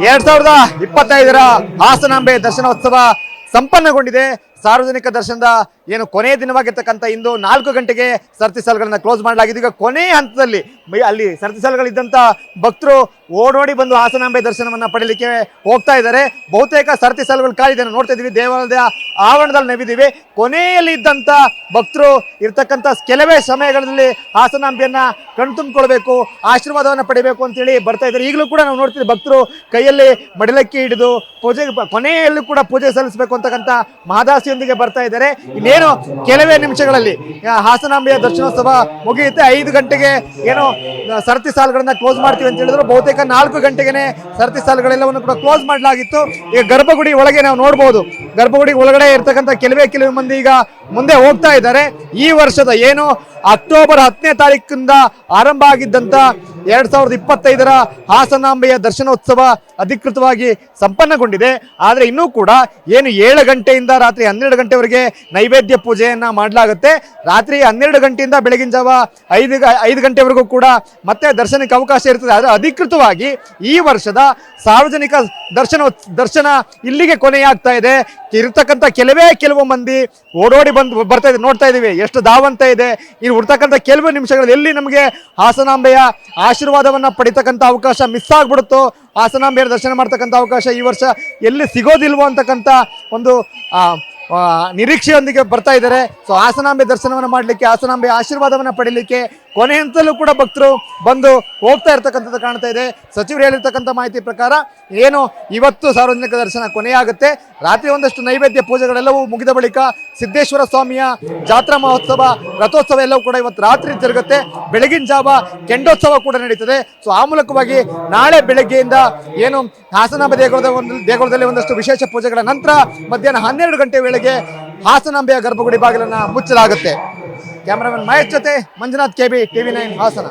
2025 ಹಾಸನಾಂಬೆ ದರ್ಶನೋತ್ಸವ ಸಂಪನ್ನಗೊಂಡಿದೆ. ಸಾರ್ವಜನಿಕ ದರ್ಶನದ ಏನು ಕೊನೆಯ ದಿನವಾಗಿರ್ತಕ್ಕಂಥ ಇಂದು 4 ಗಂಟೆಗೆ ಸರತಿ ಸಾಲುಗಳನ್ನು ಕ್ಲೋಸ್ ಮಾಡಲಾಗಿದೆ. ಈಗ ಕೊನೆಯ ಹಂತದಲ್ಲಿ ಅಲ್ಲಿ ಸರತಿ ಸಾಲುಗಳಿದ್ದಂಥ ಭಕ್ತರು ಓಡೋಡಿ ಬಂದು ಹಾಸನಾಂಬೆ ದರ್ಶನವನ್ನು ಪಡೀಲಿಕ್ಕೆ ಹೋಗ್ತಾ ಇದ್ದಾರೆ. ಬಹುತೇಕ ಸರತಿ ಸಾಲುಗಳು ಕಾಲಿದೆ, ನೋಡ್ತಾ ಇದ್ದೀವಿ. ದೇವಾಲಯದ ಆವರಣದಲ್ಲಿ ನಾವಿದ್ದೀವಿ. ಕೊನೆಯಲ್ಲಿ ಇದ್ದಂಥ ಭಕ್ತರು ಇರ್ತಕ್ಕಂಥ ಕೆಲವೇ ಸಮಯಗಳಲ್ಲಿ ಹಾಸನಾಂಬೆಯನ್ನ ಕಣ್ತುಂಬಿಕೊಳ್ಬೇಕು, ಆಶೀರ್ವಾದವನ್ನು ಪಡಿಬೇಕು ಅಂತೇಳಿ ಬರ್ತಾ ಇದ್ದಾರೆ. ಈಗಲೂ ಕೂಡ ನಾವು ನೋಡ್ತೀವಿ ಭಕ್ತರು ಕೈಯಲ್ಲಿ ಮಡಿಲಕ್ಕಿ ಹಿಡಿದು ಪೂಜೆ, ಕೊನೆಯಲ್ಲೂ ಕೂಡ ಪೂಜೆ ಸಲ್ಲಿಸಬೇಕು ಅಂತಕ್ಕಂಥ ಮಹದಾಸೆಯೊಂದಿಗೆ ಬರ್ತಾ ಇದ್ದಾರೆ. ಇನ್ನೇನು ಕೆಲವೇ ನಿಮಿಷಗಳಲ್ಲಿ ಹಾಸನಾಂಬೆಯ ದರ್ಶನೋತ್ಸವ ಮುಗಿಯುತ್ತೆ. 5 ಗಂಟೆಗೆ ಏನೋ ಸರತಿ ಸಾಲುಗಳನ್ನ ಕ್ಲೋಸ್ ಮಾಡ್ತೀವಿ ಅಂತ ಹೇಳಿದ್ರು. ಬಹುತೇಕ 4 ಗಂಟೆಗೆ ಸರತಿ ಸಾಲುಗಳೆಲ್ಲವನ್ನು ಕೂಡ ಕ್ಲೋಸ್ ಮಾಡಲಾಗಿತ್ತು. ಈಗ ಗರ್ಭಗುಡಿ ಒಳಗೆ ನಾವು ನೋಡ್ಬೋದು, ಗರ್ಭಗುಡಿ ಒಳಗಡೆ ಇರ್ತಕ್ಕಂಥ ಕೆಲವೇ ಮಂದಿ ಈಗ ಮುಂದೆ ಹೋಗ್ತಾ ಇದ್ದಾರೆ. ಈ ವರ್ಷದ ಏನು ಅಕ್ಟೋಬರ್ 10ನೇ ತಾರೀಕಿಂದ ಆರಂಭ ಆಗಿದ್ದಂಥ 2025 ಹಾಸನಾಂಬೆಯ ದರ್ಶನೋತ್ಸವ ಅಧಿಕೃತವಾಗಿ ಸಂಪನ್ನಗೊಂಡಿದೆ. ಆದರೆ ಇನ್ನೂ ಕೂಡ ಏನು 7 ಗಂಟೆಯಿಂದ ರಾತ್ರಿ 12 ಗಂಟೆವರೆಗೆ ನೈವೇದ್ಯ ಪೂಜೆಯನ್ನು ಮಾಡಲಾಗುತ್ತೆ. ರಾತ್ರಿ 12 ಗಂಟೆಯಿಂದ ಬೆಳಗಿನ ಜಾವ 5 ಗಂಟೆವರೆಗೂ ಕೂಡ ಮತ್ತೆ ದರ್ಶನಕ್ಕೆ ಅವಕಾಶ ಇರ್ತದೆ. ಆದರೆ ಅಧಿಕೃತವಾಗಿ ಈ ವರ್ಷದ ಸಾರ್ವಜನಿಕ ದರ್ಶನ ಇಲ್ಲಿಗೆ ಕೊನೆಯಾಗ್ತಾ ಇದೆ. ಇರ್ತಕ್ಕಂಥ ಕೆಲವು ಮಂದಿ ಓಡೋಡಿ ಬರ್ತಾ ಇದೆ, ನೋಡ್ತಾ ಇದ್ದೀವಿ ಎಷ್ಟು ಧಾವಂತ ಇದೆ. ಇಲ್ಲಿ ಉಡ್ತಕ್ಕಂಥ ಕೆಲವು ನಿಮಿಷಗಳಲ್ಲಿ ಎಲ್ಲಿ ನಮಗೆ ಹಾಸನಾಂಬೆಯ ಆಶೀರ್ವಾದವನ್ನು ಪಡಿತಕ್ಕಂಥ ಅವಕಾಶ ಮಿಸ್ ಆಗ್ಬಿಡುತ್ತೋ, ಹಾಸನಾಂಬೆಯ ದರ್ಶನ ಮಾಡ್ತಕ್ಕಂಥ ಅವಕಾಶ ಈ ವರ್ಷ ಎಲ್ಲಿ ಸಿಗೋದಿಲ್ವೋ ಅಂತಕ್ಕಂಥ ಒಂದು ನಿರೀಕ್ಷೆಯೊಂದಿಗೆ ಬರ್ತಾ ಇದ್ದಾರೆ. ಸೊ ಹಾಸನಾಂಬೆ ದರ್ಶನವನ್ನು ಮಾಡಲಿಕ್ಕೆ, ಹಾಸನಾಂಬೆ ಆಶೀರ್ವಾದವನ್ನು ಪಡೀಲಿಕ್ಕೆ ಕೊನೆ ಹಂತದಲ್ಲೂ ಕೂಡ ಭಕ್ತರು ಬಂದು ಹೋಗ್ತಾ ಇರ್ತಕ್ಕಂಥದ್ದು ಕಾಣ್ತಾ ಇದೆ. ಸಚಿವರು ಹೇಳಿರ್ತಕ್ಕಂಥ ಮಾಹಿತಿ ಪ್ರಕಾರ ಏನು ಇವತ್ತು ಸಾರ್ವಜನಿಕ ದರ್ಶನ ಕೊನೆಯಾಗುತ್ತೆ. ರಾತ್ರಿ ಒಂದಷ್ಟು ನೈವೇದ್ಯ ಪೂಜೆಗಳೆಲ್ಲವೂ ಮುಗಿದ ಬಳಿಕ ಸಿದ್ದೇಶ್ವರ ಸ್ವಾಮಿಯ ಜಾತ್ರಾ ಮಹೋತ್ಸವ, ರಥೋತ್ಸವ ಎಲ್ಲವೂ ಕೂಡ ಇವತ್ತು ರಾತ್ರಿ ಜರುಗುತ್ತೆ. ಬೆಳಗಿನ ಜಾವ ಕೆಂಡೋತ್ಸವ ಕೂಡ ನಡೀತದೆ. ಸೊ ಆ ಮೂಲಕವಾಗಿ ನಾಳೆ ಬೆಳಗ್ಗೆಯಿಂದ ಏನು ಹಾಸನಾಂಬೆ ದೇಗುಲದಲ್ಲಿ ಒಂದಷ್ಟು ವಿಶೇಷ ಪೂಜೆಗಳ ನಂತರ ಮಧ್ಯಾಹ್ನ 12 ಗಂಟೆ ವೇಳೆಗೆ ಹಾಸನಾಂಬೆಯ ಗರ್ಭಗುಡಿ ಬಾಗಿಲನ್ನು ಮುಚ್ಚಲಾಗುತ್ತೆ. ಕ್ಯಾಮರಾಮನ್ ಮಹೇಶ್ ಜೊತೆ ಮಂಜುನಾಥ್, KB, TV9 ಹಾಸನ.